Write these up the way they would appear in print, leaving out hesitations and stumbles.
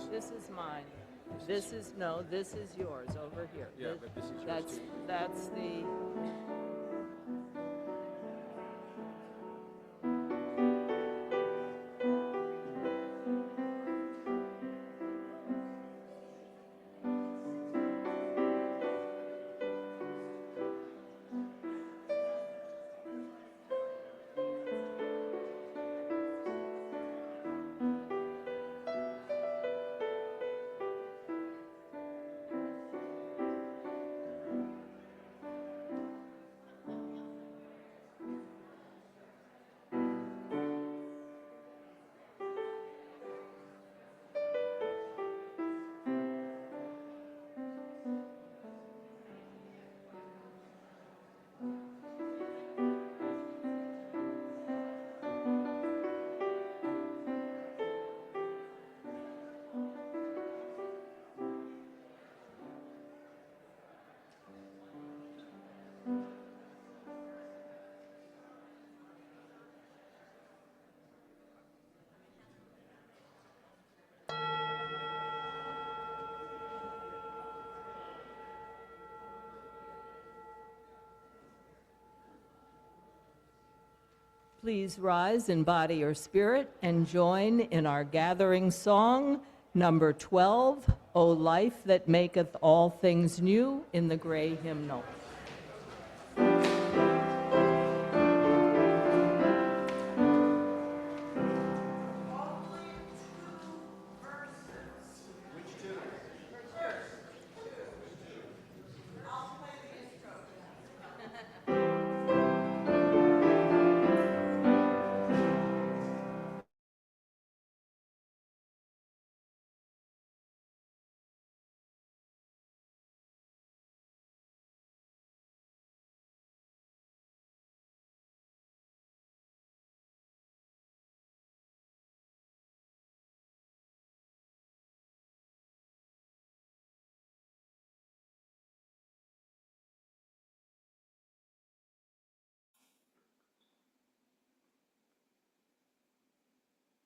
This is mine. This is, no, this is yours over here. Yeah, but this is yours too. That's the... Please rise in body or spirit and join in our gathering song, number 12, O Life That Maketh All Things New, in the gray hymnal.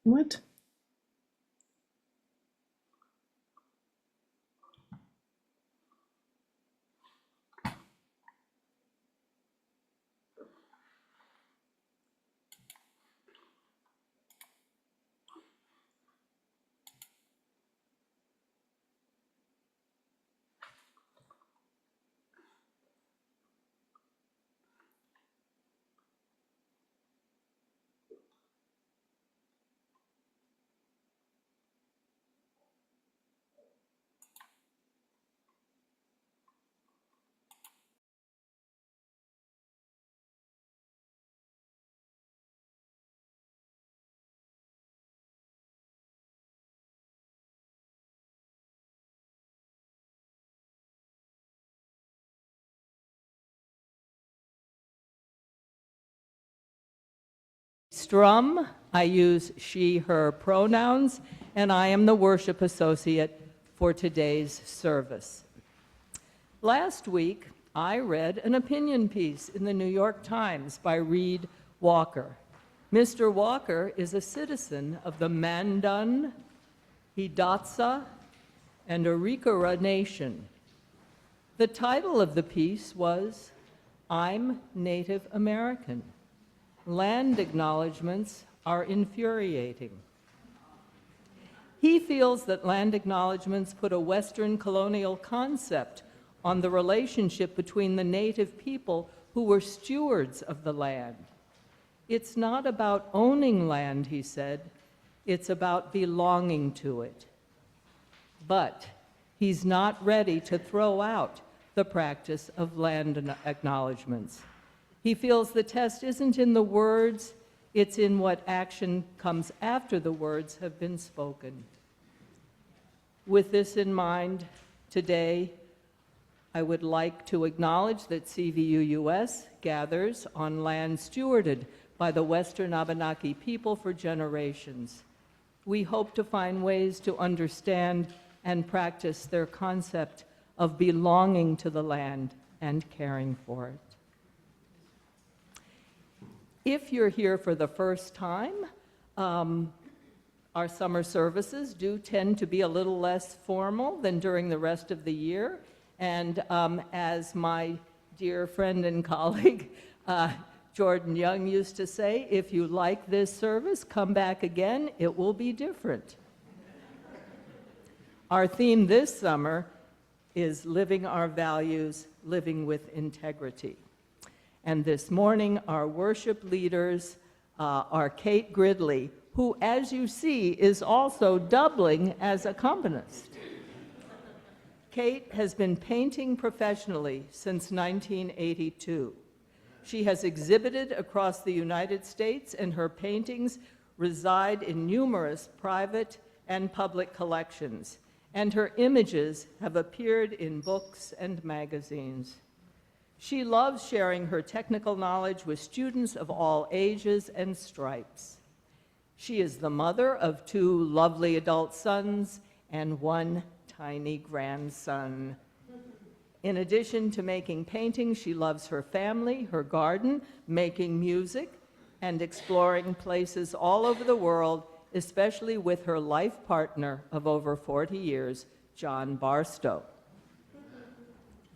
What? Strum, I use she, her pronouns, and I am the worship associate for today's service. Last week, I read an opinion piece in the New York Times by Reed Walker. Mr. Walker is a citizen of the Mandan, Hidatsa, and Arikara Nation. The title of the piece was, I'm Native American. Land acknowledgements are infuriating. He feels that land acknowledgements put a Western colonial concept on the relationship between the native people who were stewards of the land. It's not about owning land, he said, it's about belonging to it. But he's not ready to throw out the practice of land acknowledgements. He feels the test isn't in the words, it's in what action comes after the words have been spoken. With this in mind, today, I would like to acknowledge that CVUUS gathers on land stewarded by the Western Abenaki people for generations. We hope to find ways to understand and practice their concept of belonging to the land and caring for it. If you're here for the first time, Our summer services do tend to be a little less formal than during the rest of the year. And as my dear friend and colleague, Jordan Young used to say, if you like this service, come back again, it will be different. Our theme this summer is Living Our Values, Living with Integrity. And this morning, our worship leaders are Kate Gridley, who, as you see, is also doubling as accompanist. Kate has been painting professionally since 1982. She has exhibited across the United States, and her paintings reside in numerous private and public collections, and her images have appeared in books and magazines. She loves sharing her technical knowledge with students of all ages and stripes. She is the mother of 2 lovely adult sons and 1 tiny grandson. In addition to making paintings, she loves her family, her garden, making music, and exploring places all over the world, especially with her life partner of over 40 years, John Barstow.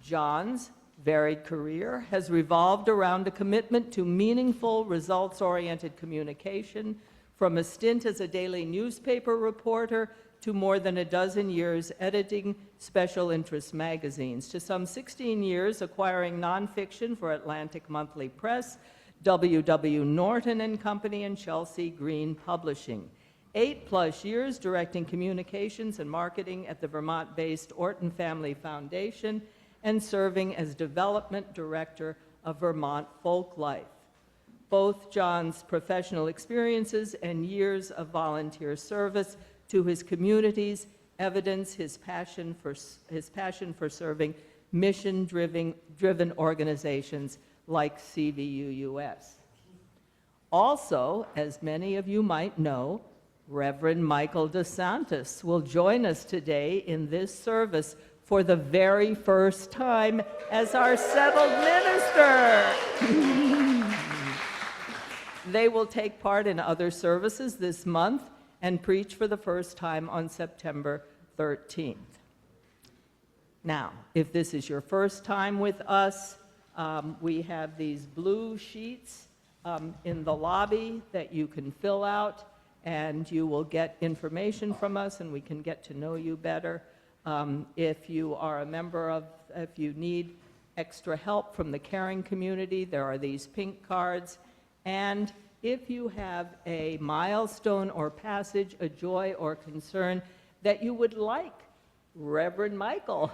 John's varied career has revolved around a commitment to meaningful, results-oriented communication, from a stint as a daily newspaper reporter to more than a dozen years editing special interest magazines, to some 16 years acquiring nonfiction for Atlantic Monthly Press, W.W. Norton and Company, and Chelsea Green Publishing. 8+ years directing communications and marketing at the Vermont-based Orton Family Foundation, and serving as development director of Vermont Folklife. Both John's professional experiences and years of volunteer service to his communities evidence his passion for serving mission-driven organizations like CVUUS. Also, as many of you might know, Reverend Michael DeSantis will join us today in this service for the very first time as our settled minister. They will take part in other services this month and preach for the first time on September 13th. Now, if this is your first time with us, we have these blue sheets in the lobby that you can fill out, and you will get information from us, and we can get to know you better. If you are a member of, if you need extra help from the caring community, there are these pink cards. And if you have a milestone or passage, a joy or concern that you would like Reverend Michael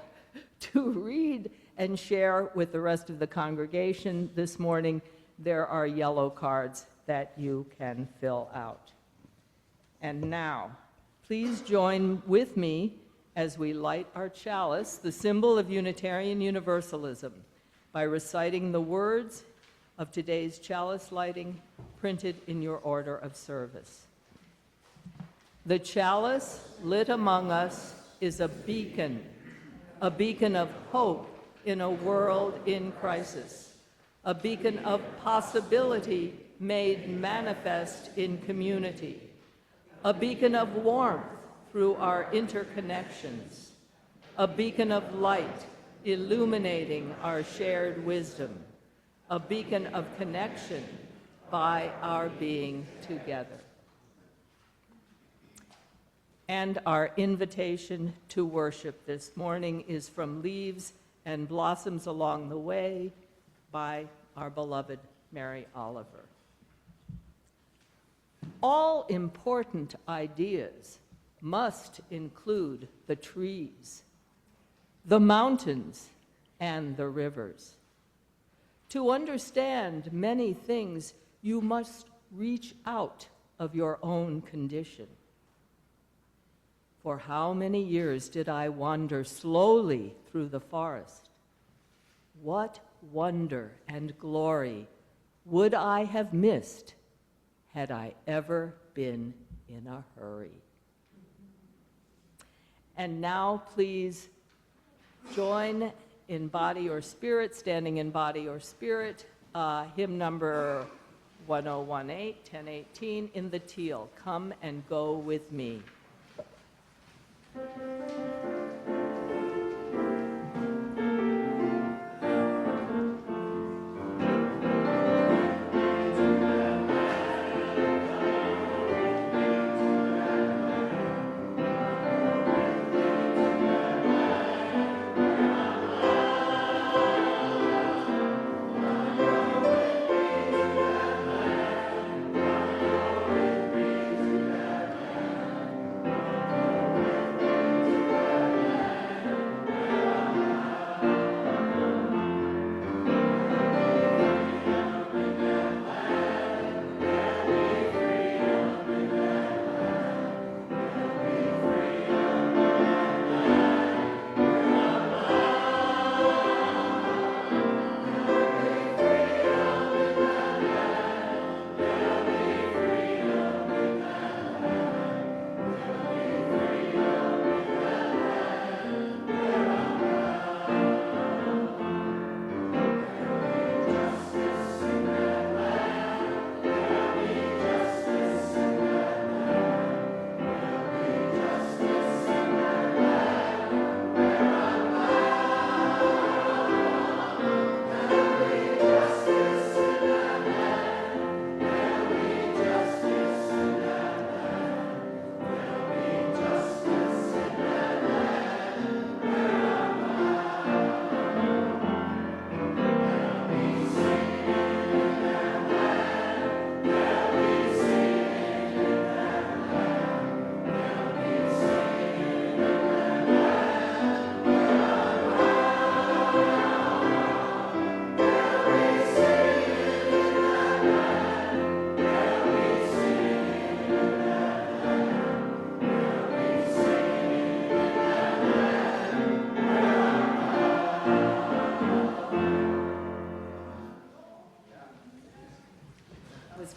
to read and share with the rest of the congregation this morning, there are yellow cards that you can fill out. And now, please join with me as we light our chalice, the symbol of Unitarian Universalism, by reciting the words of today's chalice lighting printed in your order of service. The chalice lit among us is a beacon of hope in a world in crisis, a beacon of possibility made manifest in community, a beacon of warmth through our interconnections, a beacon of light illuminating our shared wisdom, a beacon of connection by our being together. And our invitation to worship this morning is from Leaves and Blossoms Along the Way by our beloved Mary Oliver. All important ideas must include the trees, the mountains, and the rivers. To understand many things, you must reach out of your own condition. For how many years did I wander slowly through the forest? What wonder and glory would I have missed had I ever been in a hurry? And now, please join in body or spirit, standing in body or spirit, hymn number 1018, 1018 in the teal. Come and go with me.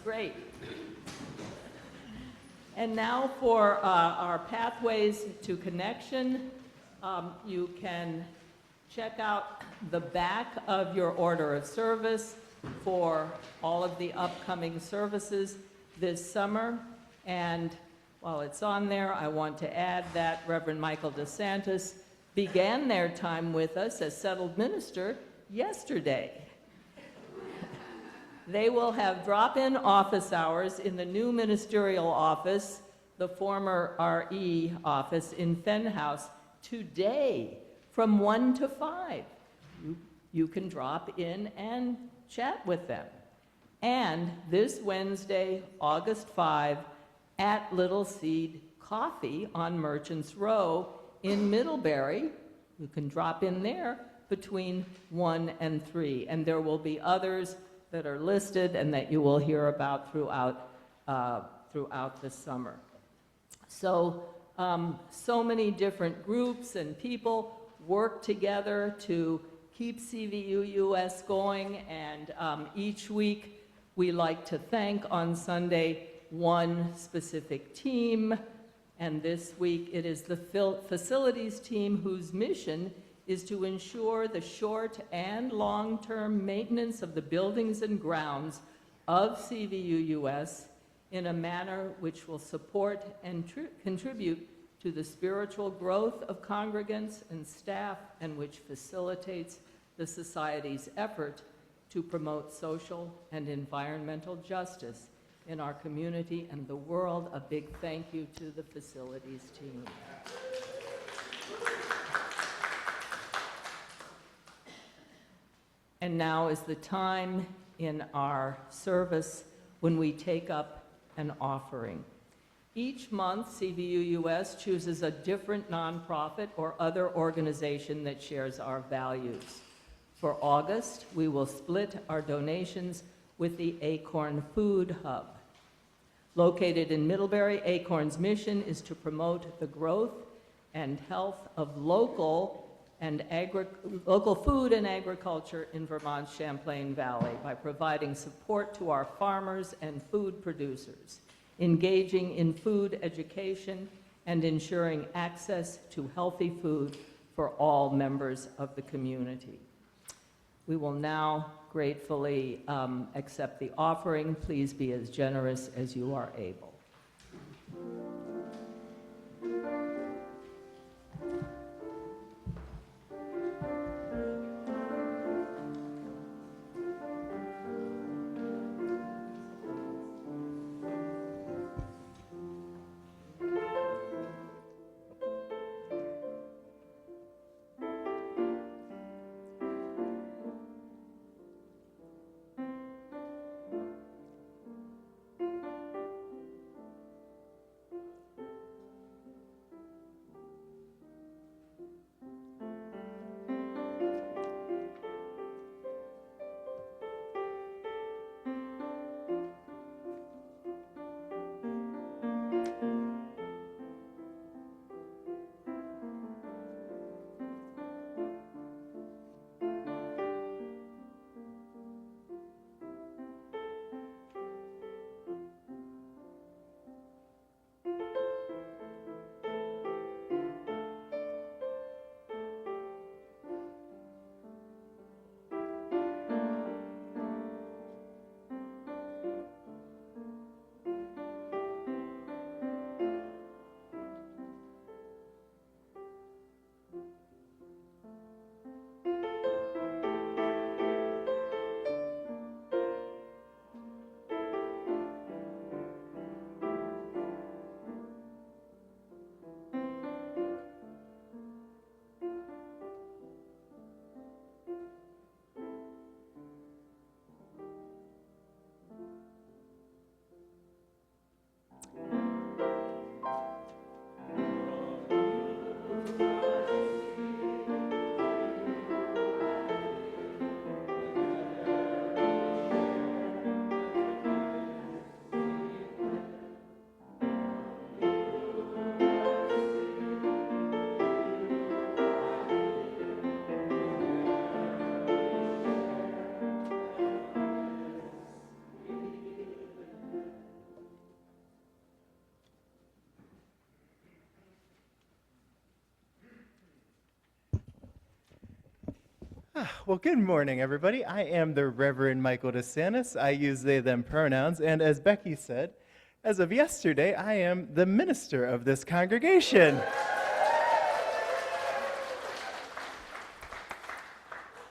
Great. And now for our pathways to connection. You can check out the back of your order of service for all of the upcoming services this summer. And while it's on there, I want to add that Reverend Michael DeSantis began their time with us as settled minister yesterday. They will have drop-in office hours in the new ministerial office, the former RE office in Fenn House, today from 1 to 5. You can drop in and chat with them. And this Wednesday, August 5, at Little Seed Coffee on Merchants Row in Middlebury. You can drop in there between 1 and 3. And there will be others that are listed and that you will hear about throughout the summer. So, so many different groups and people work together to keep CVUUS going, and each week we like to thank on Sunday one specific team, and this week it is the facilities team whose mission is to ensure the short and long-term maintenance of the buildings and grounds of CVUUS in a manner which will support and contribute to the spiritual growth of congregants and staff, and which facilitates the Society's effort to promote social and environmental justice in our community and the world. A big thank you to the facilities team. And now is the time in our service when we take up an offering. Each month, CVUUS chooses a different nonprofit or other organization that shares our values. For August, we will split our donations with the Acorn Food Hub. Located in Middlebury, Acorn's mission is to promote the growth and health of local food and agriculture in Vermont's Champlain Valley by providing support to our farmers and food producers, engaging in food education, and ensuring access to healthy food for all members of the community. We will now gratefully accept the offering. Please be as generous as you are able. Well, good morning, everybody. I am the Reverend Michael DeSantis. I use they, them pronouns, and as Becky said, as of yesterday, I am the minister of this congregation.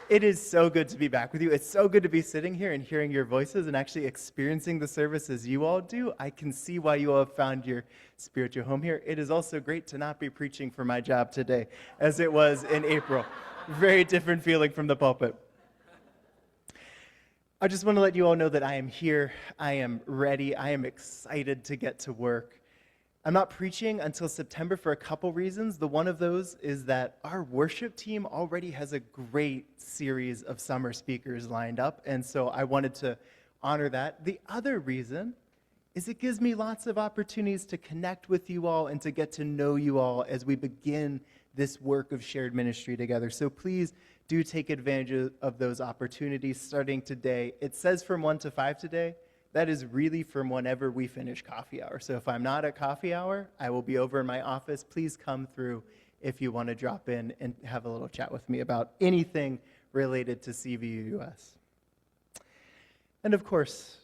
It is so good to be back with you. It's so good to be sitting here and hearing your voices and actually experiencing the service as you all do. I can see why you all have found your spiritual home here. It is also great to not be preaching for my job today, as it was in April. Very different feeling from the pulpit. I just want to let you all know that I am here. I am ready. I am excited to get to work. I'm not preaching until September for a couple reasons. The one of those is that our worship team already has a great series of summer speakers lined up, and so I wanted to honor that. The other reason is it gives me lots of opportunities to connect with you all and to get to know you all as we begin this work of shared ministry together. So please do take advantage of those opportunities starting today. It says from 1 to 5 today. That is really from whenever we finish coffee hour. So if I'm not at coffee hour, I will be over in my office. Please come through if you want to drop in and have a little chat with me about anything related to CVUUS. And of course,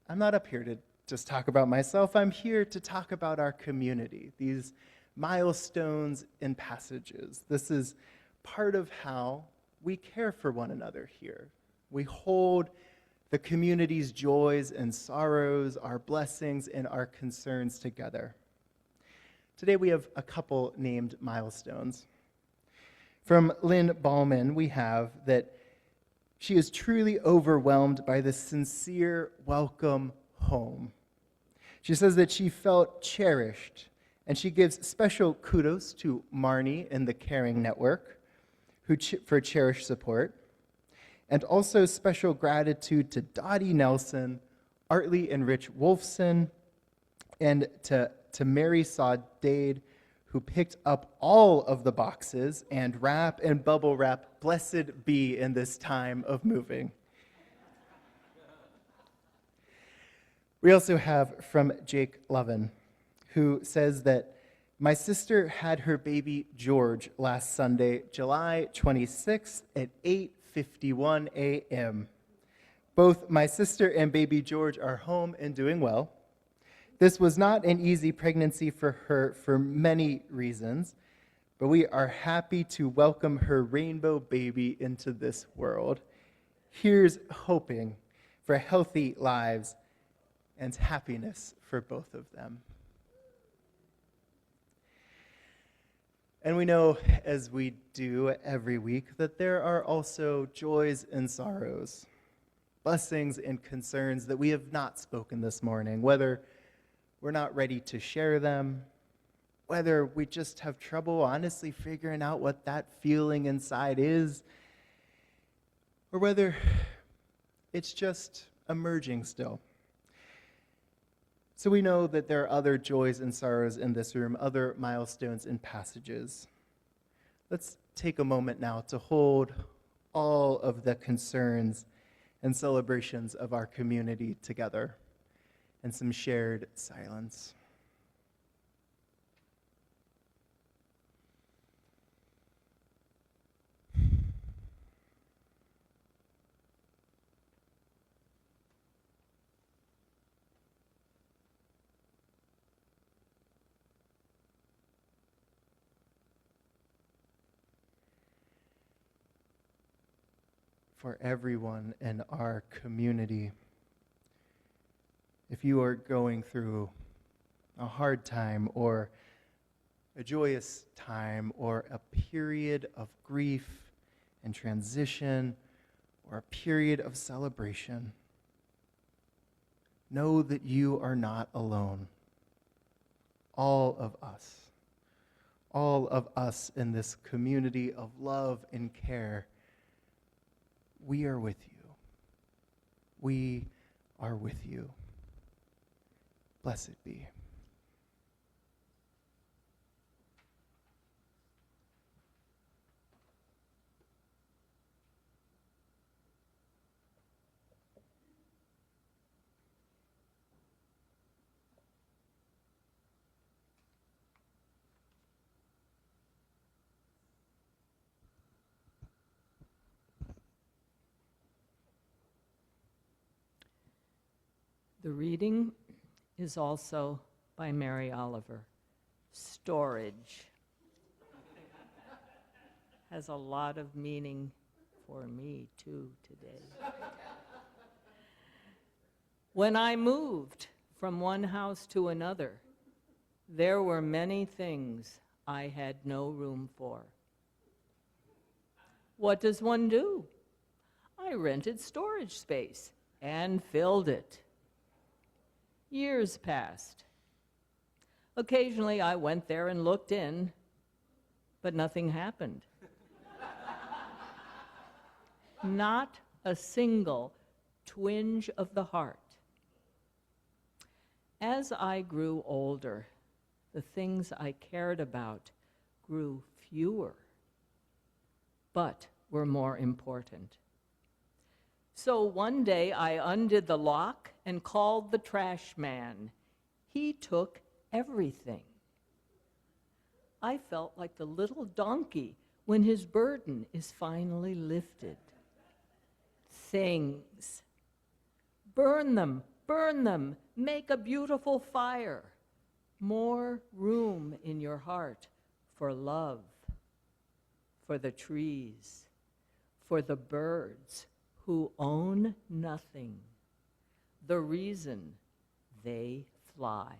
I'm not up here to just talk about myself. I'm here to talk about our community, these milestones and passages. This is part of how we care for one another here. We hold the community's joys and sorrows, our blessings and our concerns together. Today we have a couple named milestones. From Lynn Ballman, we have that she is truly overwhelmed by the sincere welcome home. She says that she felt cherished, and she gives special kudos to Marnie and the Caring Network for cherished support, and also special gratitude to Dottie Nelson, Artley and Rich Wolfson, and to Mary Saudade, who picked up all of the boxes and wrap and bubble wrap. Blessed be in this time of moving. We also have from Jake Lovin, who says that my sister had her baby George last Sunday, July 26th at 8:51 a.m. Both my sister and baby George are home and doing well. This was not an easy pregnancy for her for many reasons, but we are happy to welcome her rainbow baby into this world. Here's hoping for healthy lives and happiness for both of them. And we know, as we do every week, that there are also joys and sorrows, blessings and concerns that we have not spoken this morning, whether we're not ready to share them, whether we just have trouble honestly figuring out what that feeling inside is, or whether it's just emerging still. So we know that there are other joys and sorrows in this room, other milestones and passages. Let's take a moment now to hold all of the concerns and celebrations of our community together in some shared silence. For everyone in our community, if you are going through a hard time or a joyous time or a period of grief and transition or a period of celebration, know that you are not alone. All of us in this community of love and care, we are with you. We are with you. Blessed be. The reading is also by Mary Oliver. Storage has a lot of meaning for me too today. When I moved from one house to another, there were many things I had no room for. What does one do? I rented storage space and filled it. Years passed. Occasionally I went there and looked in, but nothing happened. Not a single twinge of the heart. As I grew older, the things I cared about grew fewer, but were more important. So one day I undid the lock and called the trash man. He took everything. I felt like the little donkey when his burden is finally lifted. Things. Burn them, make a beautiful fire. More room in your heart for love, for the trees, for the birds who own nothing, the reason they fly.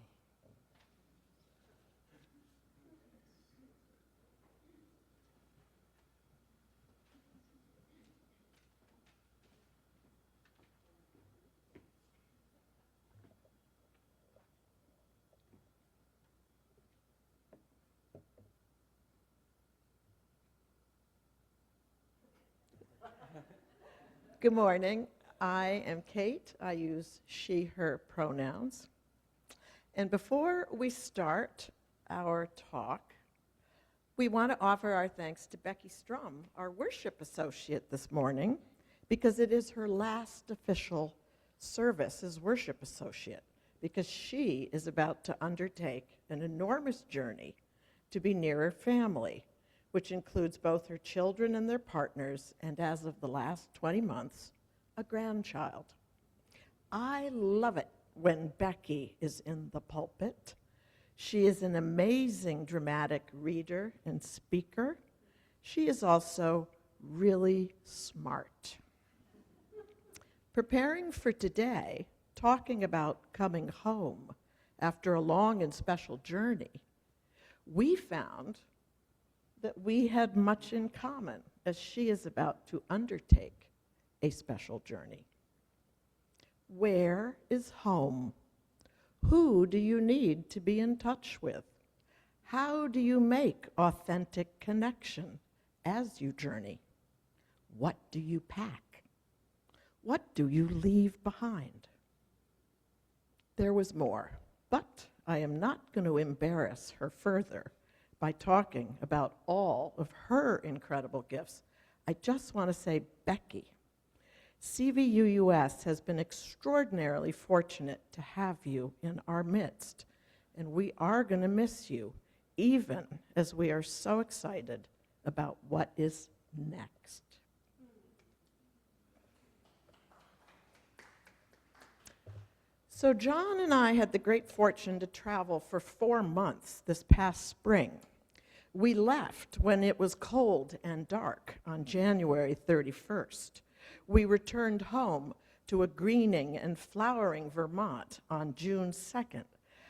Good morning. I am Kate. I use she, her pronouns. And before we start our talk, we want to offer our thanks to Rebecca Strum, our worship associate this morning, because it is her last official service as worship associate, because she is about to undertake an enormous journey to be near her family, which includes both her children and their partners, and as of the last 20 months, a grandchild. I love it when Becky is in the pulpit. She is an amazing dramatic reader and speaker. She is also really smart. Preparing for today, talking about coming home after a long and special journey, we found that we had much in common as she is about to undertake a special journey. Where is home? Who do you need to be in touch with? How do you make authentic connection as you journey? What do you pack? What do you leave behind? There was more, but I am not going to embarrass her further by talking about all of her incredible gifts. I just want to say, Becky, CVUUS has been extraordinarily fortunate to have you in our midst, and we are going to miss you, even as we are so excited about what is next. So John and I had the great fortune to travel for 4 months this past spring. We left when it was cold and dark on January 31st. We returned home to a greening and flowering Vermont on June 2nd,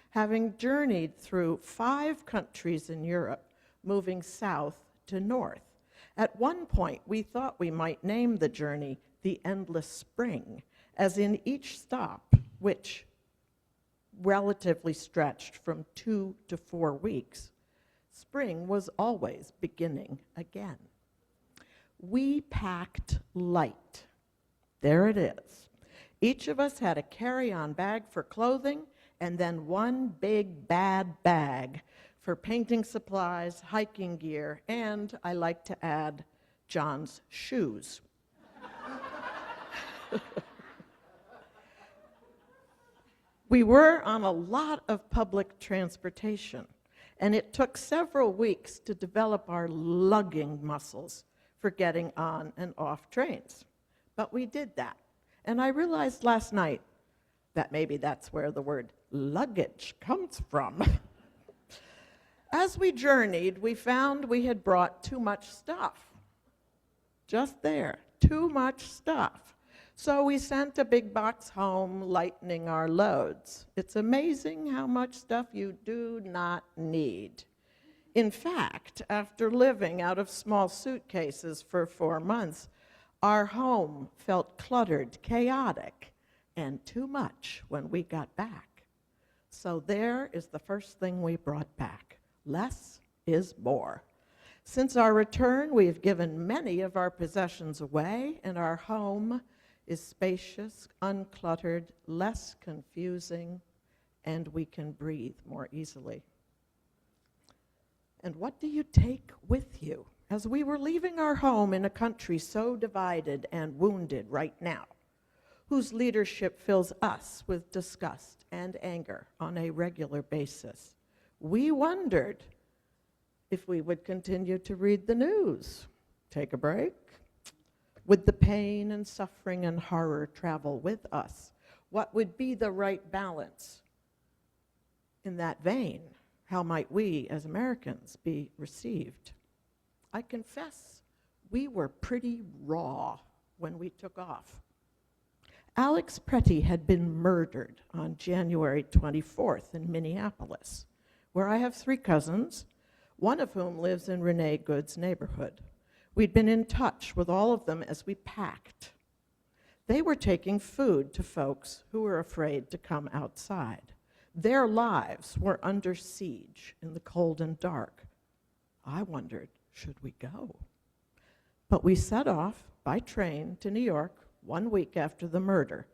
having journeyed through 5 countries in Europe, moving south to north. At one point, we thought we might name the journey the Endless Spring, as in each stop, which relatively stretched from 2 to 4 weeks, spring was always beginning again. We packed light. There it is. Each of us had a carry-on bag for clothing and then one big bad bag for painting supplies, hiking gear, and, I like to add, John's shoes. We were on a lot of public transportation, and it took several weeks to develop our lugging muscles for getting on and off trains. But we did that. And I realized last night that maybe that's where the word luggage comes from. As we journeyed, we found we had brought too much stuff. Just there, too much stuff. So we sent a big box home, lightening our loads. It's amazing how much stuff you do not need. In fact, after living out of small suitcases for 4 months, our home felt cluttered, chaotic, and too much when we got back. So there is the first thing we brought back. Less is more. Since our return, we have given many of our possessions away, and our home is spacious, uncluttered, less confusing, and we can breathe more easily. And what do you take with you? As we were leaving our home in a country so divided and wounded right now, whose leadership fills us with disgust and anger on a regular basis, we wondered if we would continue to read the news, take a break. Would the pain and suffering and horror travel with us? What would be the right balance? In that vein, how might we as Americans be received? I confess we were pretty raw when we took off. Alex Pretty had been murdered on January 24th in Minneapolis, where I have 3 cousins, one of whom lives in Renee Good's neighborhood. We'd been in touch with all of them as we packed. They were taking food to folks who were afraid to come outside. Their lives were under siege in the cold and dark. I wondered, should we go? But we set off by train to New York 1 week after the murder.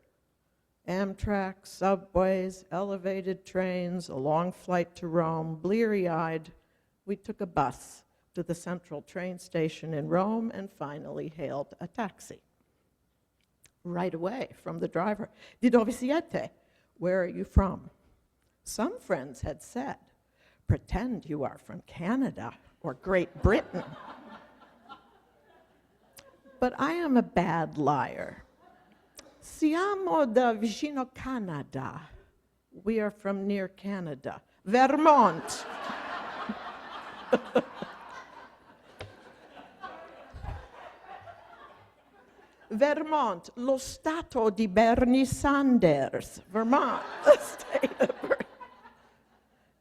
Amtrak, subways, elevated trains, a long flight to Rome, bleary-eyed, we took a bus to the central train station in Rome and finally hailed a taxi. Right away from the driver, "Di dove siete?" Where are you from? Some friends had said, "Pretend you are from Canada or Great Britain." But I am a bad liar. Siamo da vicino Canada. We are from near Canada. Vermont. Vermont, lo stato di Bernie Sanders. Vermont, the state of Bernie.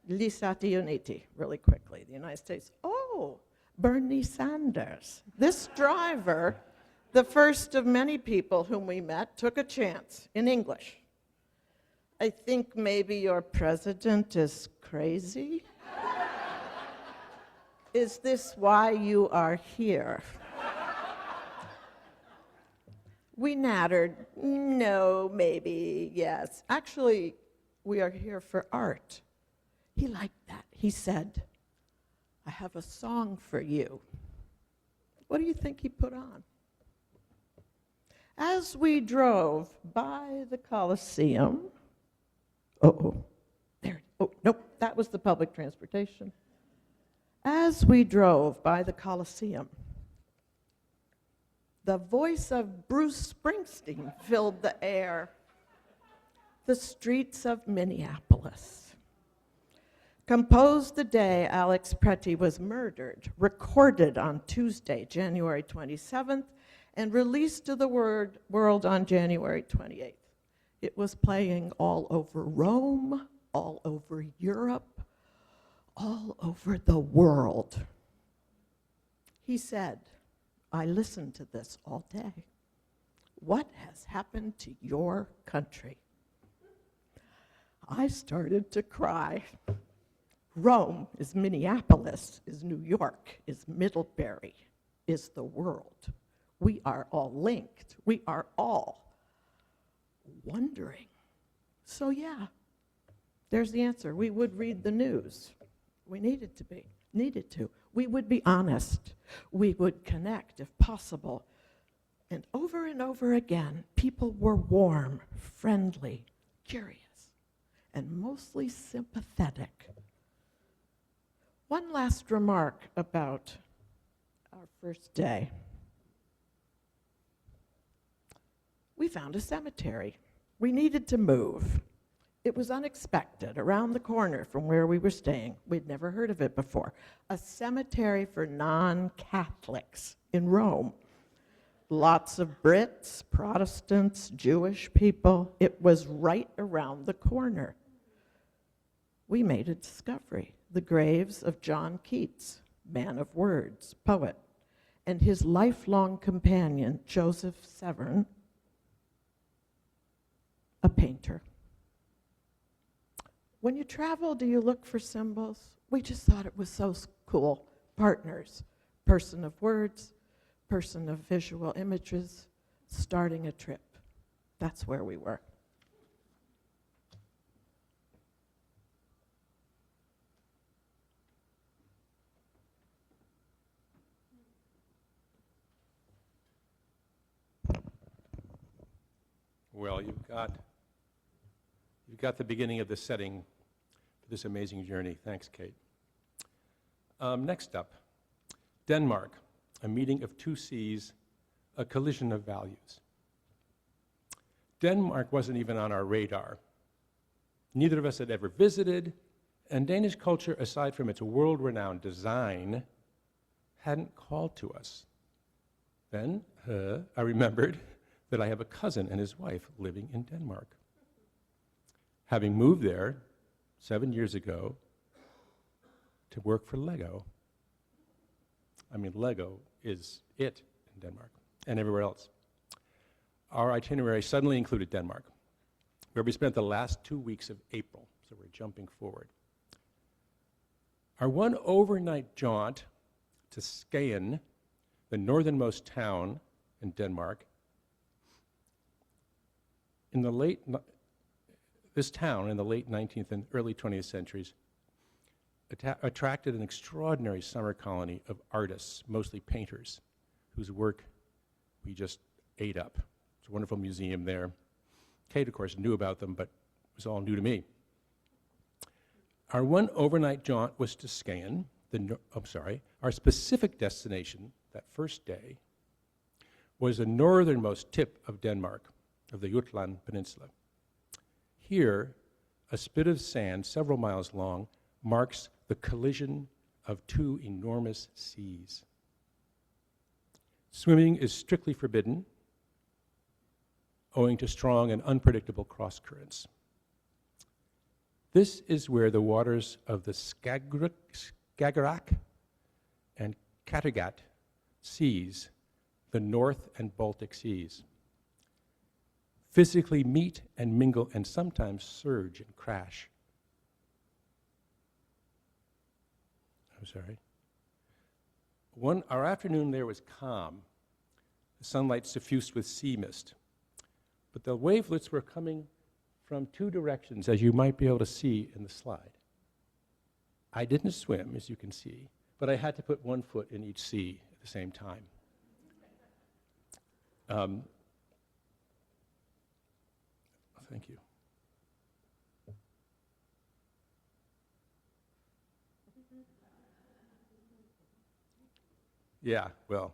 Gli Stati Uniti, really quickly, the United States. Oh, Bernie Sanders. This driver, the first of many people whom we met, took a chance in English. I think maybe your president is crazy. Is this why you are here? We nattered, no, maybe, yes. Actually, we are here for art. He liked that. He said, I have a song for you. What do you think he put on? As we drove by the Coliseum, nope, that was the public transportation. As we drove by the Coliseum, the voice of Bruce Springsteen filled the air. The streets of Minneapolis. Composed the day Alex Pretty was murdered, recorded on Tuesday, January 27th, and released to the world on January 28th. It was playing all over Rome, all over Europe, all over the world. He said, I listened to this all day. What has happened to your country? I started to cry. Rome is Minneapolis, is New York, is Middlebury, is the world. We are all linked. We are all wondering. So yeah, there's the answer. We would read the news. We needed to. We would be honest. We would connect if possible. And over again, people were warm, friendly, curious, and mostly sympathetic. One last remark about our first day. We found a cemetery. We needed to move. It was unexpected, around the corner from where we were staying. We'd never heard of it before. A cemetery for non-Catholics in Rome. Lots of Brits, Protestants, Jewish people. It was right around the corner. We made a discovery. The graves of John Keats, man of words, poet, and his lifelong companion, Joseph Severn, a painter. When you travel, do you look for symbols? We just thought it was so cool. Partners, person of words, person of visual images, starting a trip. That's where we were. Well, you've got the beginning of the setting for this amazing journey. Thanks, Kate. Next up, Denmark, a meeting of two seas, a collision of values. Denmark wasn't even on our radar. Neither of us had ever visited, and Danish culture, aside from its world-renowned design, hadn't called to us. Then I remembered that I have a cousin and his wife living in Denmark. Having moved there 7 years ago to work for Lego. I mean, Lego is it in Denmark and everywhere else. Our itinerary suddenly included Denmark, where we spent the last 2 weeks of April, so we're jumping forward. Our one overnight jaunt to Skagen, the northernmost town in Denmark, this town in the late 19th and early 20th centuries attracted an extraordinary summer colony of artists, mostly painters, whose work we just ate up. It's a wonderful museum there. Kate, of course, knew about them, but it was all new to me. Our one overnight jaunt was to Skagen. Our specific destination that first day was the northernmost tip of Denmark, of the Jutland Peninsula. Here, a spit of sand several miles long marks the collision of two enormous seas. Swimming is strictly forbidden, owing to strong and unpredictable cross currents. This is where the waters of the Skagerrak and Kattegat seas, the North and Baltic seas, physically meet and mingle and sometimes surge and crash. I'm sorry. Our afternoon there was calm, the sunlight suffused with sea mist. But the wavelets were coming from two directions, as you might be able to see in the slide. I didn't swim, as you can see, but I had to put one foot in each sea at the same time. Thank you. Yeah, well,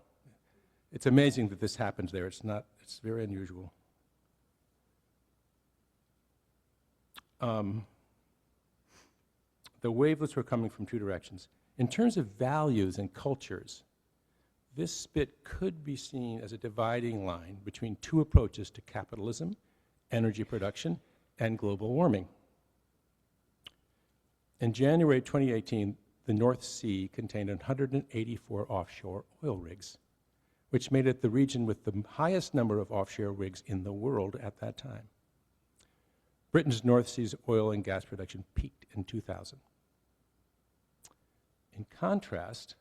it's amazing that this happens there. It's very unusual. The wavelets were coming from two directions. In terms of values and cultures, this spit could be seen as a dividing line between two approaches to capitalism, energy production, and global warming. In January 2018, the North Sea contained 184 offshore oil rigs, which made it the region with the highest number of offshore rigs in the world at that time. Britain's North Sea's oil and gas production peaked in 2000. In contrast,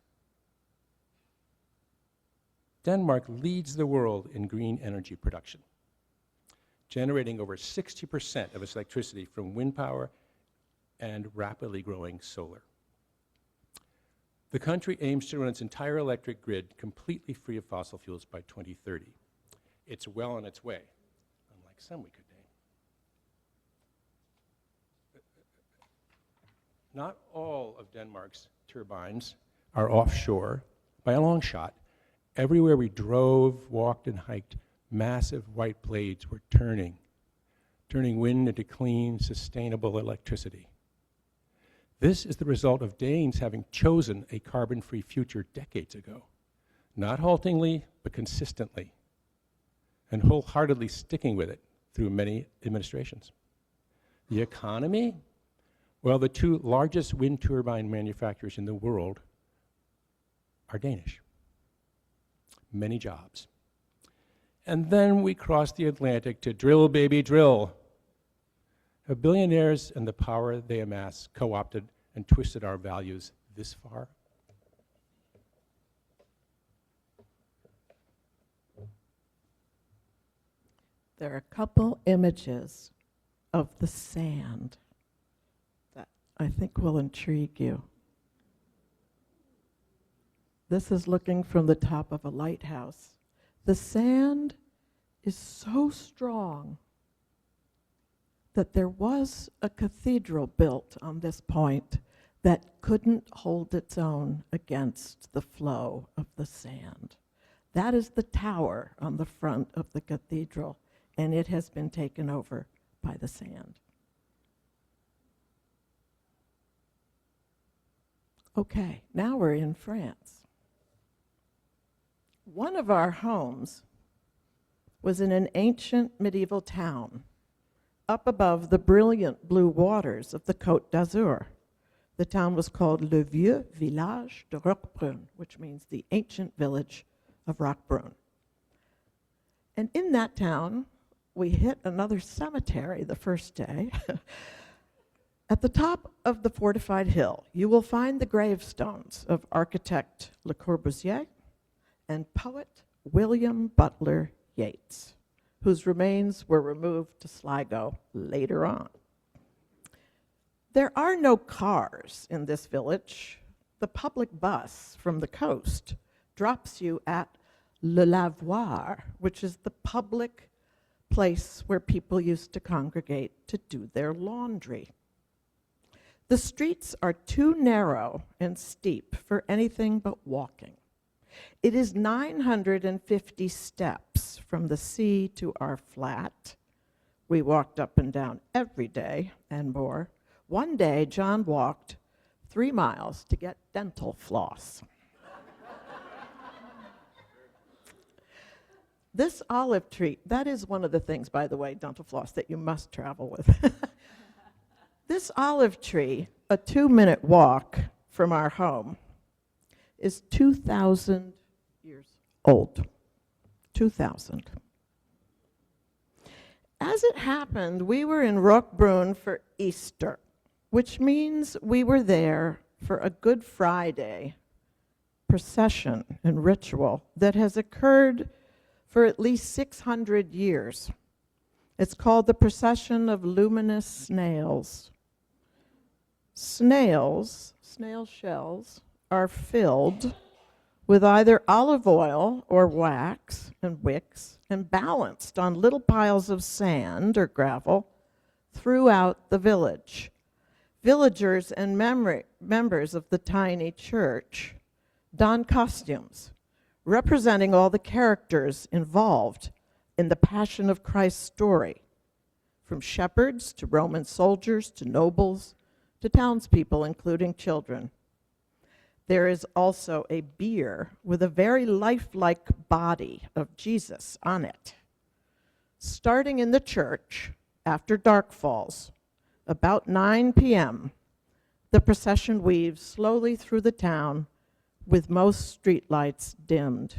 Denmark leads the world in green energy production, generating over 60% of its electricity from wind power and rapidly growing solar. The country aims to run its entire electric grid completely free of fossil fuels by 2030. It's well on its way, unlike some we could name. Not all of Denmark's turbines are offshore by a long shot. Everywhere we drove, walked, and hiked, massive white blades were turning wind into clean, sustainable electricity. This is the result of Danes having chosen a carbon-free future decades ago, not haltingly, but consistently, and wholeheartedly sticking with it through many administrations. The economy? Well, the two largest wind turbine manufacturers in the world are Danish. Many jobs. And then we cross the Atlantic to drill, baby, drill. Have billionaires and the power they amass co-opted and twisted our values this far? There are a couple images of the sand that I think will intrigue you. This is looking from the top of a lighthouse. The sand is so strong that there was a cathedral built on this point that couldn't hold its own against the flow of the sand. That is the tower on the front of the cathedral, and it has been taken over by the sand. Okay, now we're in France. One of our homes was in an ancient medieval town up above the brilliant blue waters of the Côte d'Azur. The town was called Le Vieux Village de Roquebrune, which means the ancient village of Roquebrune. And in that town, we hit another cemetery the first day. At the top of the fortified hill, you will find the gravestones of architect Le Corbusier and poet William Butler Yeats, whose remains were removed to Sligo later on. There are no cars in this village. The public bus from the coast drops you at Le Lavoir, which is the public place where people used to congregate to do their laundry. The streets are too narrow and steep for anything but walking. It is 950 steps from the sea to our flat. We walked up and down every day and more. One day, John walked 3 miles to get dental floss. This olive tree, that is one of the things, by the way, dental floss, that you must travel with. This olive tree, a 2-minute walk from our home, is 2,000 years old. 2,000. As it happened, we were in Roquebrune for Easter, which means we were there for a Good Friday procession and ritual that has occurred for at least 600 years. It's called the Procession of Luminous Snails. Snail shells, are filled with either olive oil or wax and wicks and balanced on little piles of sand or gravel throughout the village. Villagers and members of the tiny church don costumes representing all the characters involved in the Passion of Christ story, from shepherds to Roman soldiers to nobles to townspeople, including children. There is also a bier with a very lifelike body of Jesus on it. Starting in the church after dark falls, about 9 p.m., the procession weaves slowly through the town with most streetlights dimmed,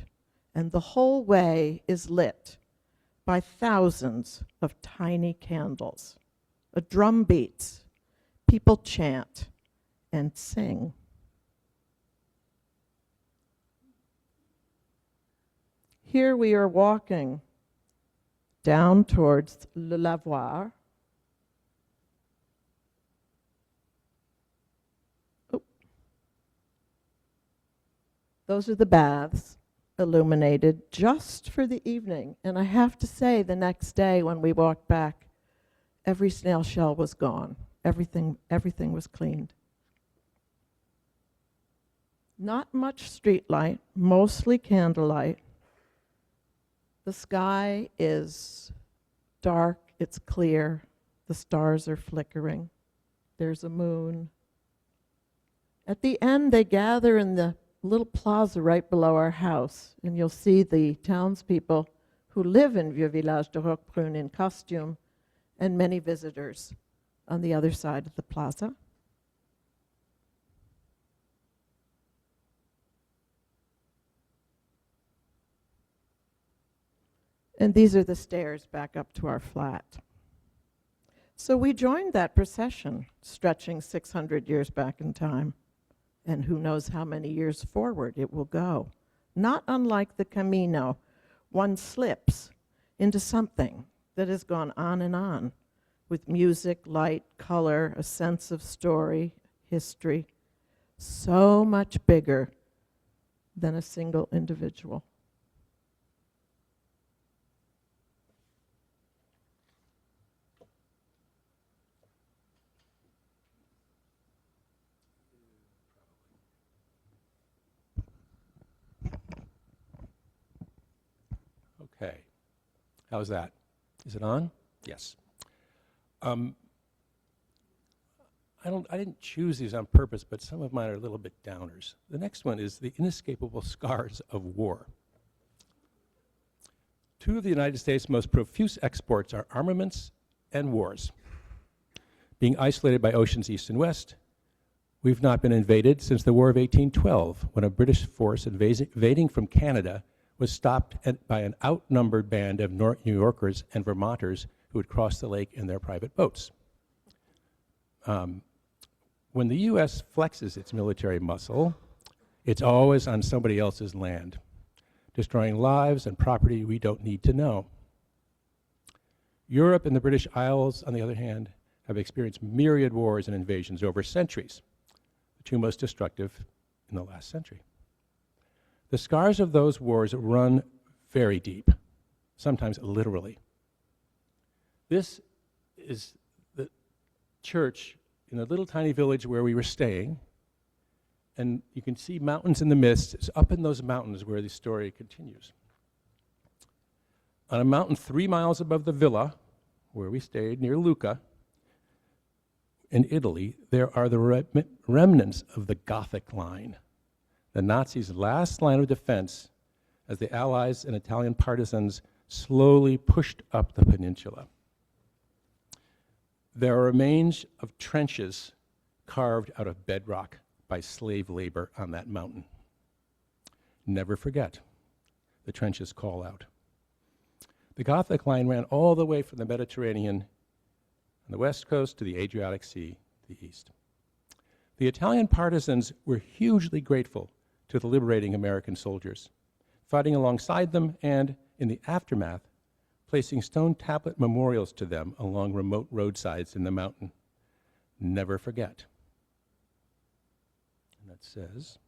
and the whole way is lit by thousands of tiny candles. A drum beats, people chant and sing. Here we are walking down towards Le Lavoir. Oh. Those are the baths, illuminated just for the evening. And I have to say, the next day when we walked back, every snail shell was gone. Everything was cleaned. Not much street light, mostly candlelight. The sky is dark, it's clear, the stars are flickering. There's a moon. At the end, they gather in the little plaza right below our house, and you'll see the townspeople who live in Vieux Village de Roquebrune in costume, and many visitors on the other side of the plaza. And these are the stairs back up to our flat. So we joined that procession, stretching 600 years back in time, and who knows how many years forward it will go. Not unlike the Camino, one slips into something that has gone on and on, with music, light, color, a sense of story, history, so much bigger than a single individual. Okay. How's that? Is it on? Yes. I didn't choose these on purpose, but some of mine are a little bit downers. The next one is the inescapable scars of war. Two of the United States' most profuse exports are armaments and wars. Being isolated by oceans east and west, we've not been invaded since the War of 1812, when a British force invading from Canada was stopped by an outnumbered band of New Yorkers and Vermonters who had crossed the lake in their private boats. When the U.S. flexes its military muscle, it's always on somebody else's land, destroying lives and property we don't need to know. Europe and the British Isles, on the other hand, have experienced myriad wars and invasions over centuries, the two most destructive in the last century. The scars of those wars run very deep, sometimes literally. This is the church in a little tiny village where we were staying, and you can see mountains in the mist. It's up in those mountains where the story continues. On a mountain 3 miles above the villa, where we stayed, near Lucca, in Italy, there are the remnants of the Gothic line, the Nazis' last line of defense as the Allies and Italian partisans slowly pushed up the peninsula. There are remains of trenches carved out of bedrock by slave labor on that mountain. Never forget, the trenches call out. The Gothic line ran all the way from the Mediterranean on the west coast to the Adriatic Sea to the east. The Italian partisans were hugely grateful to the liberating American soldiers, fighting alongside them and, in the aftermath, placing stone tablet memorials to them along remote roadsides in the mountain. Never forget. And that says,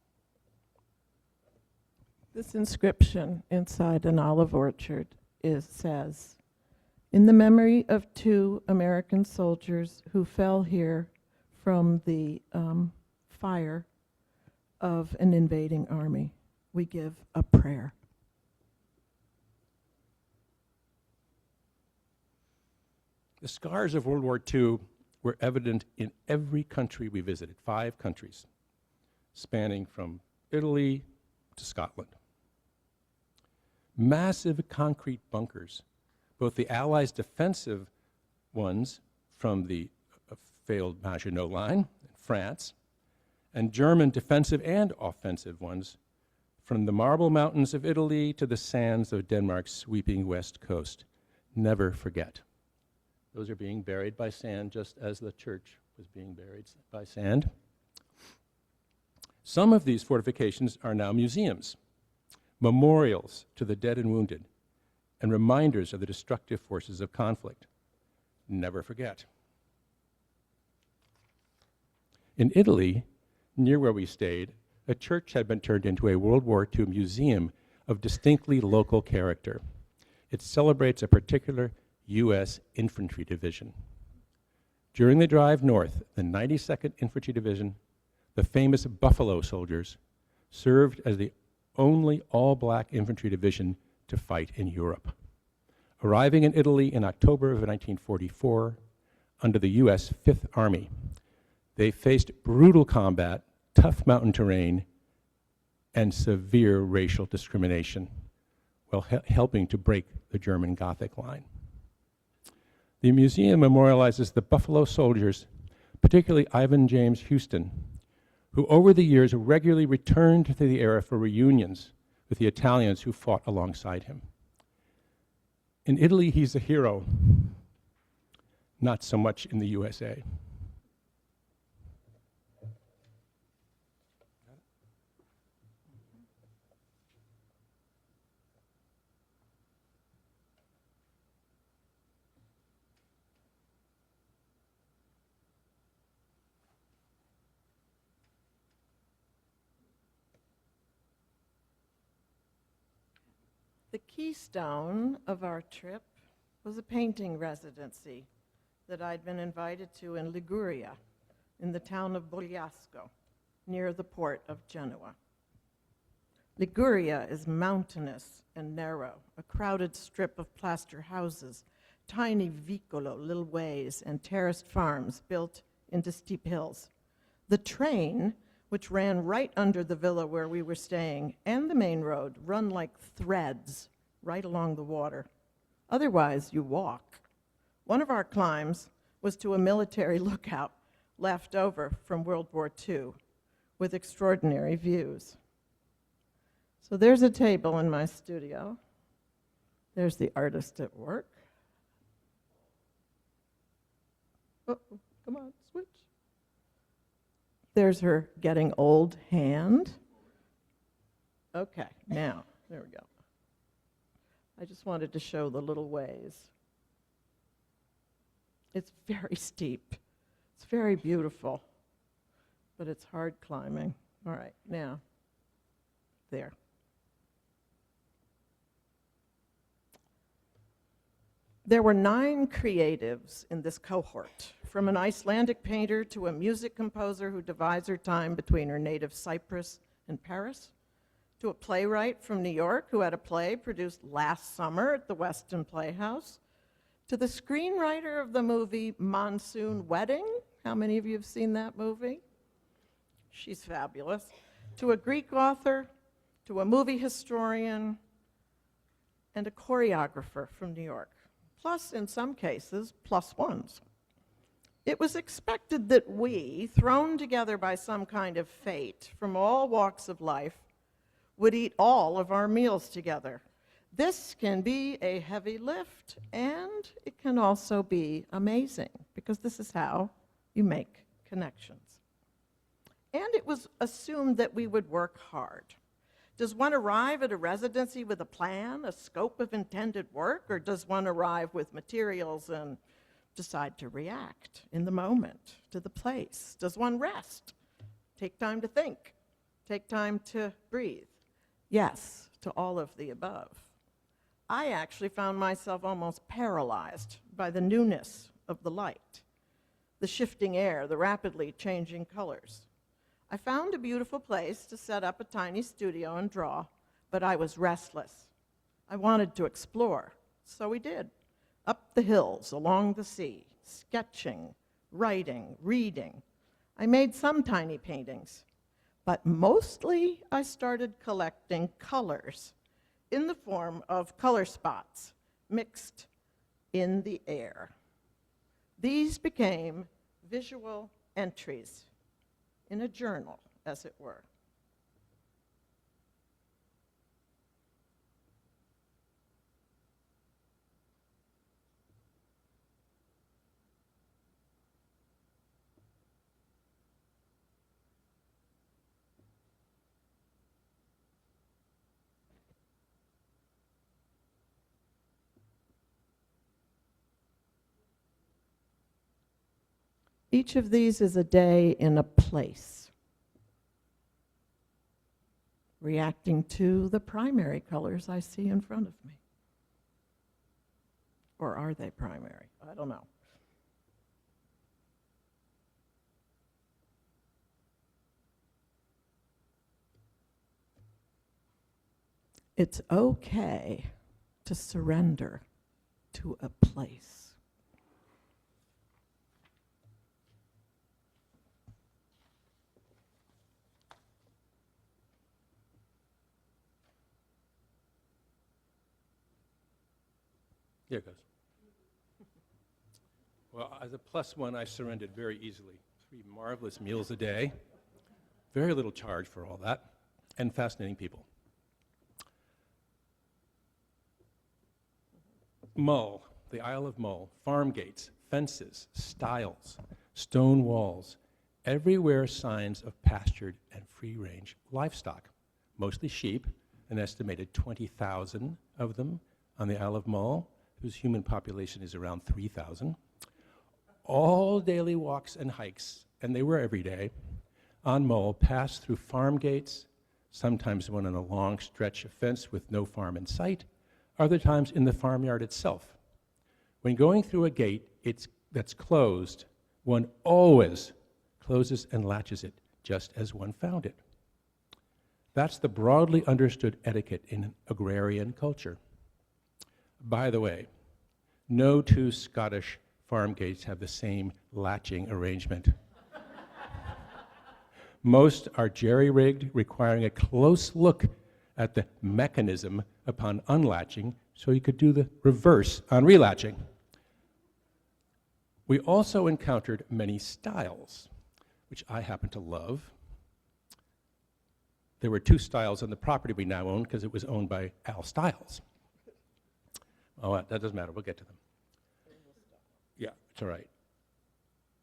This inscription inside an olive orchard says, "In the memory of 2 American soldiers who fell here from the fire of an invading army, we give a prayer." the scars of World War II were evident in every country we visited, 5 countries, spanning from Italy to Scotland. Massive concrete bunkers, both the Allies' defensive ones from the failed Maginot Line in France, and German defensive and offensive ones from the marble mountains of Italy to the sands of Denmark's sweeping west coast. Never forget. Those are being buried by sand, just as the church was being buried by sand. Some of these fortifications are now museums, memorials to the dead and wounded, and reminders of the destructive forces of conflict. Never forget. In Italy, near where we stayed, a church had been turned into a World War II museum of distinctly local character. It celebrates a particular U.S. infantry division. During the drive north, the 92nd Infantry Division, the famous Buffalo Soldiers, served as the only all-black infantry division to fight in Europe. Arriving in Italy in October of 1944 under the U.S. Fifth Army, they faced brutal combat, tough mountain terrain, and severe racial discrimination while helping to break the German Gothic line. The museum memorializes the Buffalo Soldiers, particularly Ivan James Houston, who over the years regularly returned to the area for reunions with the Italians who fought alongside him. In Italy, he's a hero, not so much in the USA. The keystone of our trip was a painting residency that I'd been invited to in Liguria, in the town of Bogliasco, near the port of Genoa. Liguria is mountainous and narrow, a crowded strip of plaster houses, tiny vicolo, little ways, and terraced farms built into steep hills. The train, which ran right under the villa where we were staying, and the main road run like threads right along the water. Otherwise, you walk. One of our climbs was to a military lookout left over from World War II with extraordinary views. So there's a table in my studio. There's the artist at work. Oh, come on, switch. There's her getting old hand. Okay, now, there we go. I just wanted to show the little ways. It's very steep. It's very beautiful, but it's hard climbing. All right, now, there. There were 9 creatives in this cohort from an Icelandic painter to a music composer who divides her time between her native Cyprus and Paris, to a playwright from New York who had a play produced last summer at the Weston Playhouse, to the screenwriter of the movie Monsoon Wedding. How many of you have seen that movie? She's fabulous. To a Greek author, to a movie historian, and a choreographer from New York. Plus, in some cases, plus ones. It was expected that we, thrown together by some kind of fate from all walks of life, would eat all of our meals together. This can be a heavy lift, and it can also be amazing, because this is how you make connections. And it was assumed that we would work hard. Does one arrive at a residency with a plan, a scope of intended work, or does one arrive with materials and decide to react in the moment to the place? Does one rest, take time to think, take time to breathe? Yes, to all of the above. I actually found myself almost paralyzed by the newness of the light, the shifting air, the rapidly changing colors. I found a beautiful place to set up a tiny studio and draw, but I was restless. I wanted to explore, so we did. Up the hills, along the sea, sketching, writing, reading. I made some tiny paintings, but mostly I started collecting colors in the form of color spots mixed in the air. These became visual entries in a journal, as it were. Each of these is a day in a place, reacting to the primary colors I see in front of me. Or are they primary? I don't know. It's okay to surrender to a place. Here it goes. Well, as a plus one, I surrendered very easily. 3 marvelous meals a day, very little charge for all that, and fascinating people. Mull, the Isle of Mull, farm gates, fences, stiles, stone walls, everywhere signs of pastured and free-range livestock, mostly sheep, an estimated 20,000 of them on the Isle of Mull, whose human population is around 3,000. All daily walks and hikes, and they were every day, on Mull passed through farm gates, sometimes one on a long stretch of fence with no farm in sight, other times in the farmyard itself. When going through a gate that's closed, one always closes and latches it, just as one found it. That's the broadly understood etiquette in agrarian culture. By the way, no 2 Scottish farm gates have the same latching arrangement. Most are jerry-rigged, requiring a close look at the mechanism upon unlatching, so you could do the reverse on relatching. We also encountered many styles, which I happen to love. There were 2 styles on the property we now own because it was owned by Al Stiles. Oh, that doesn't matter. We'll get to them. Yeah, it's all right.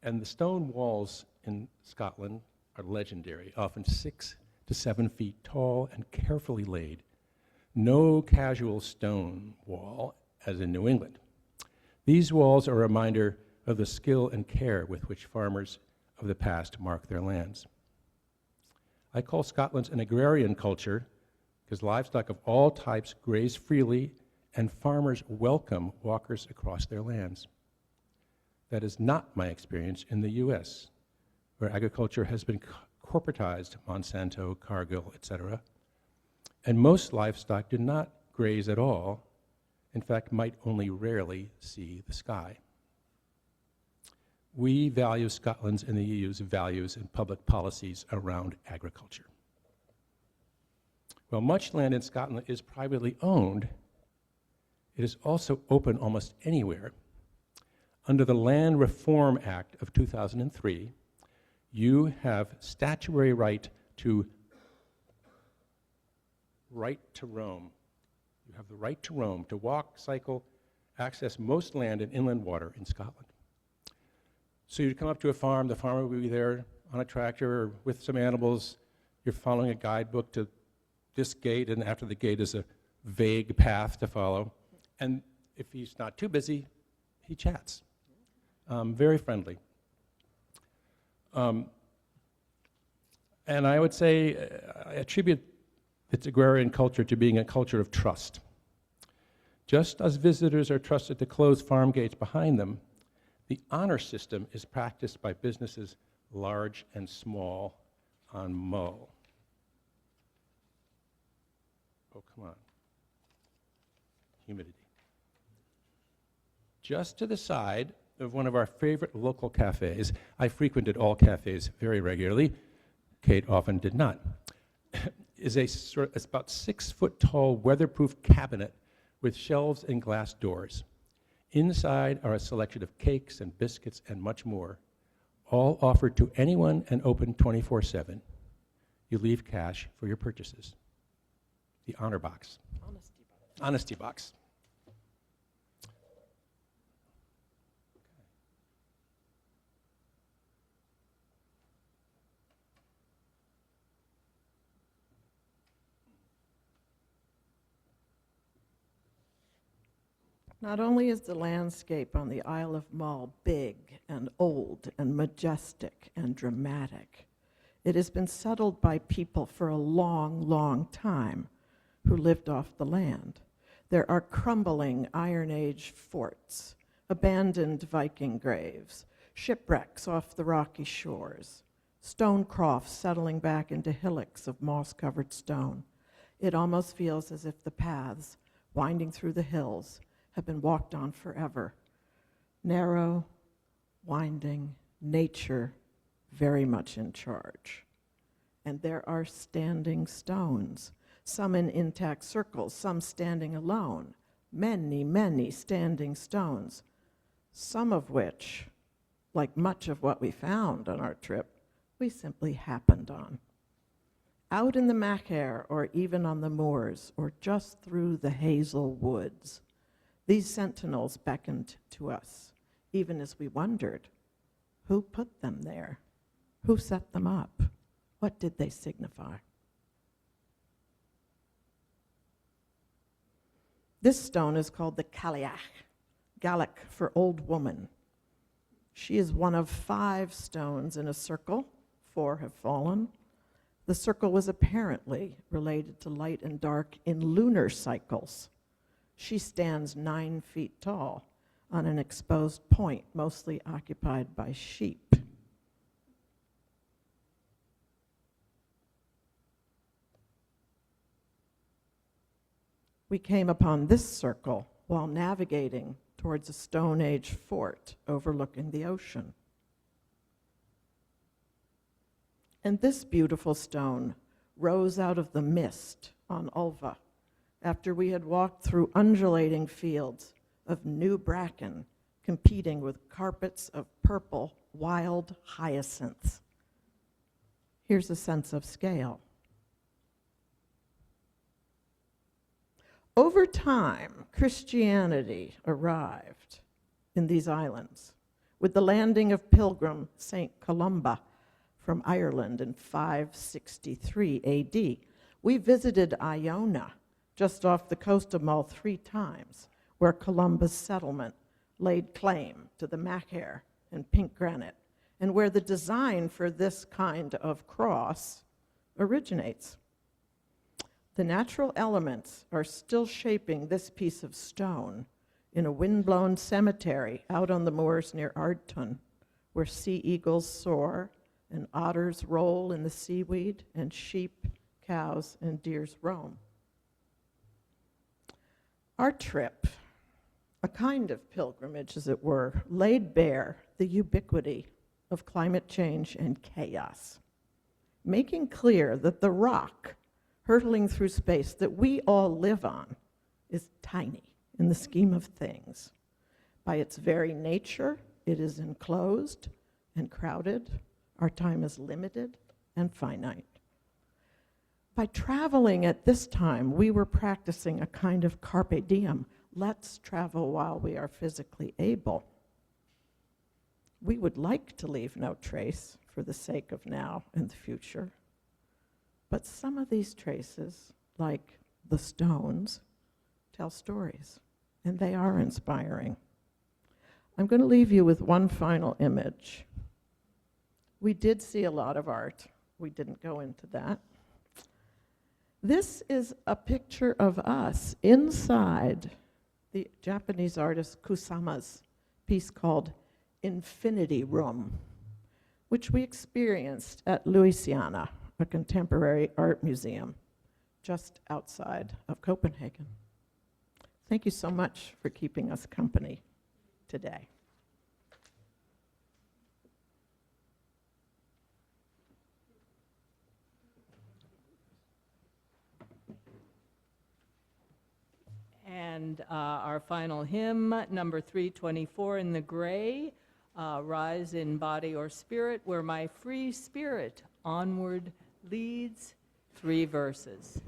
And the stone walls in Scotland are legendary, often 6 to 7 feet tall and carefully laid. No casual stone wall, as in New England. These walls are a reminder of the skill and care with which farmers of the past mark their lands. I call Scotland an agrarian culture because livestock of all types graze freely and farmers welcome walkers across their lands. That is not my experience in the US, where agriculture has been corporatized, Monsanto, Cargill, etc., and most livestock do not graze at all, in fact, might only rarely see the sky. We value Scotland's and the EU's values and public policies around agriculture. While much land in Scotland is privately owned, it is also open almost anywhere. Under the Land Reform Act of 2003, you have statutory right to roam. You have the right to roam, to walk, cycle, access most land and inland water in Scotland. So you'd come up to a farm, the farmer would be there on a tractor or with some animals. You're following a guidebook to this gate, and after the gate is a vague path to follow. And if he's not too busy, he chats. Very friendly. And I would say I attribute its agrarian culture to being a culture of trust. Just as visitors are trusted to close farm gates behind them, the honor system is practiced by businesses large and small on Mull. Oh, come on. Humidity. Just to the side of one of our favorite local cafes, I frequented all cafes very regularly, Kate often did not, is it's about 6 foot tall weatherproof cabinet with shelves and glass doors. Inside are a selection of cakes and biscuits and much more, all offered to anyone and open 24/7. You leave cash for your purchases. The honor box. Honesty box. Not only is the landscape on the Isle of Mull big and old and majestic and dramatic, it has been settled by people for a long, long time who lived off the land. There are crumbling Iron Age forts, abandoned Viking graves, shipwrecks off the rocky shores, stone crofts settling back into hillocks of moss-covered stone. It almost feels as if the paths winding through the hills have been walked on forever. Narrow, winding, nature very much in charge. And there are standing stones, some in intact circles, some standing alone. Many, many standing stones, some of which, like much of what we found on our trip, we simply happened on. Out in the Machair, or even on the moors, or just through the hazel woods, these sentinels beckoned to us, even as we wondered, who put them there? Who set them up? What did they signify? This stone is called the Cailleach, Gaelic for old woman. She is one of 5 stones in a circle. 4 have fallen. The circle was apparently related to light and dark in lunar cycles. She stands 9 feet tall on an exposed point, mostly occupied by sheep. We came upon this circle while navigating towards a Stone Age fort overlooking the ocean. And this beautiful stone rose out of the mist on Ulva after we had walked through undulating fields of new bracken competing with carpets of purple wild hyacinths. Here's a sense of scale. Over time, Christianity arrived in these islands with the landing of pilgrim St. Columba from Ireland in 563 AD. We visited Iona, just off the coast of Mull 3 times, where Columba's settlement laid claim to the Machair and pink granite, and where the design for this kind of cross originates. The natural elements are still shaping this piece of stone in a windblown cemetery out on the moors near Ardton, where sea eagles soar and otters roll in the seaweed and sheep, cows, and deers roam. Our trip, a kind of pilgrimage as it were, laid bare the ubiquity of climate change and chaos, making clear that the rock hurtling through space that we all live on is tiny in the scheme of things. By its very nature, it is enclosed and crowded. Our time is limited and finite. By traveling at this time, we were practicing a kind of carpe diem. Let's travel while we are physically able. We would like to leave no trace for the sake of now and the future. But some of these traces, like the stones, tell stories, and they are inspiring. I'm going to leave you with one final image. We did see a lot of art. We didn't go into that. This is a picture of us inside the Japanese artist Kusama's piece called Infinity Room, which we experienced at Louisiana, a contemporary art museum just outside of Copenhagen. Thank you so much for keeping us company today. And our final hymn, number 324 in the gray, Rise in Body or Spirit, Where My Free Spirit Onward Leads, 3 verses.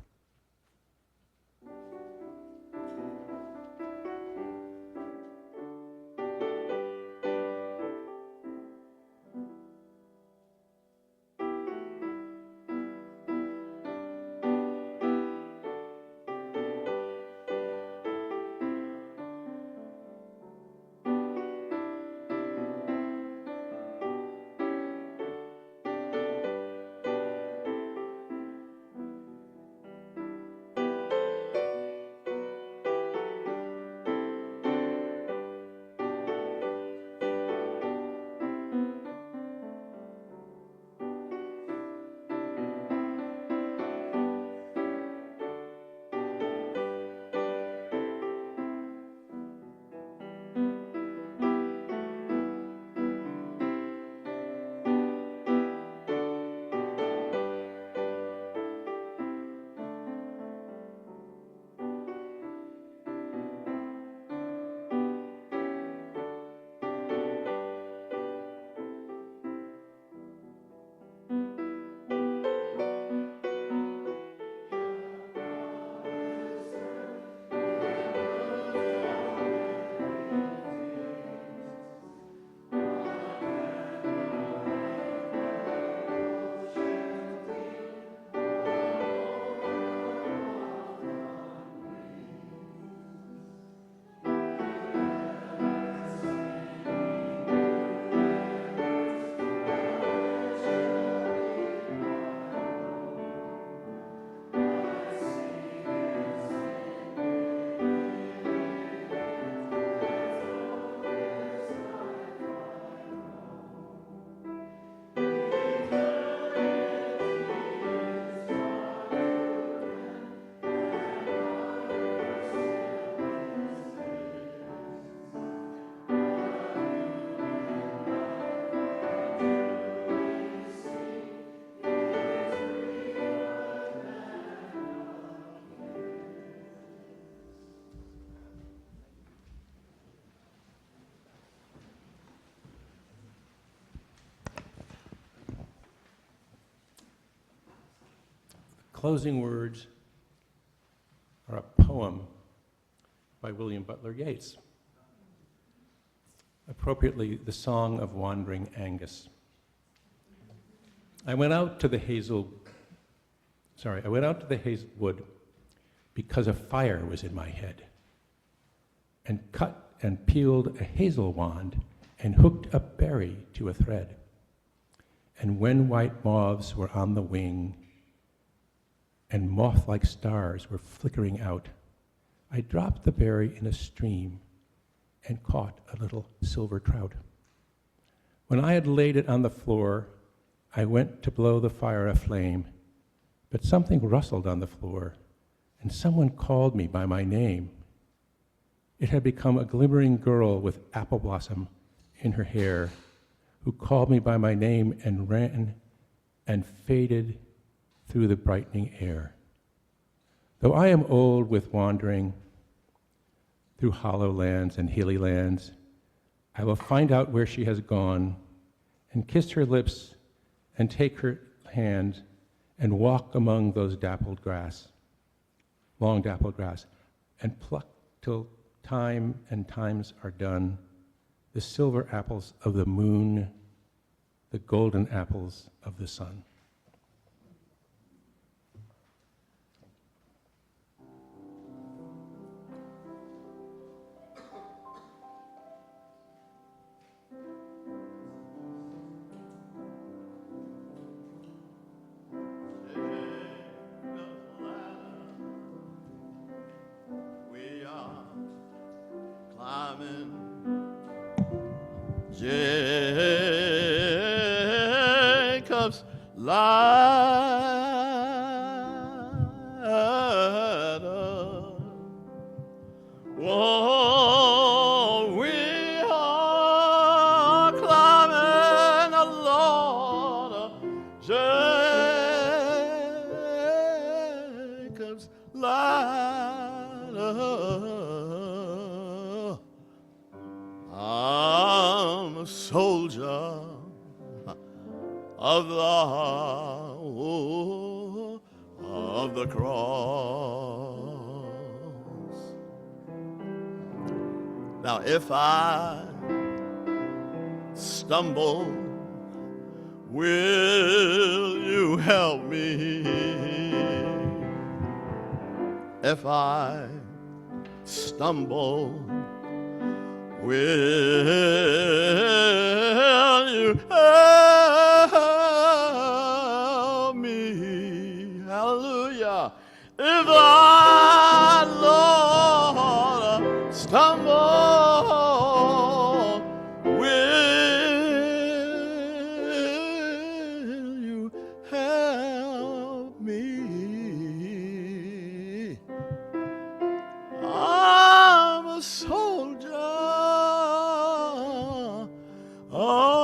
Closing words are a poem by William Butler Yeats, appropriately the Song of Wandering Angus. I went out to the hazelwood because a fire was in my head, and cut and peeled a hazel wand and hooked a berry to a thread. And when white moths were on the wing and moth-like stars were flickering out, I dropped the berry in a stream and caught a little silver trout. When I had laid it on the floor, I went to blow the fire aflame, but something rustled on the floor, and someone called me by my name. It had become a glimmering girl with apple blossom in her hair, who called me by my name and ran and faded through the brightening air. Though I am old with wandering through hollow lands and hilly lands, I will find out where she has gone and kiss her lips and take her hand and walk among those dappled grass, long dappled grass, and pluck till time and times are done, the silver apples of the moon, the golden apples of the sun. Jacob's ladder. Oh, we are climbing the Lord of Jacob's ladder. I'm a soldier of the cross. Now, if I stumble, will you help me? If I stumble, will you help me? Hallelujah. If I, Lord, stumble, will you help me? I'm a soldier of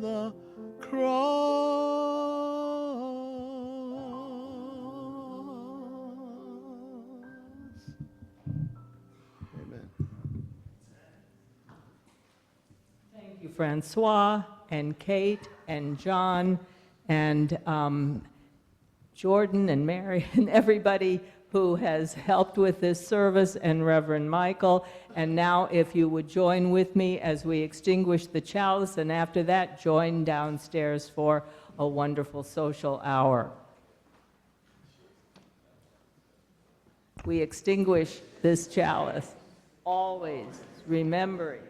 the cross. Amen. Thank you, Francois and Kate and John and Jordan and Mary and everybody who has helped with this service, and Reverend Michael. And now, if you would join with me as we extinguish the chalice, and after that, join downstairs for a wonderful social hour. We extinguish this chalice, always remembering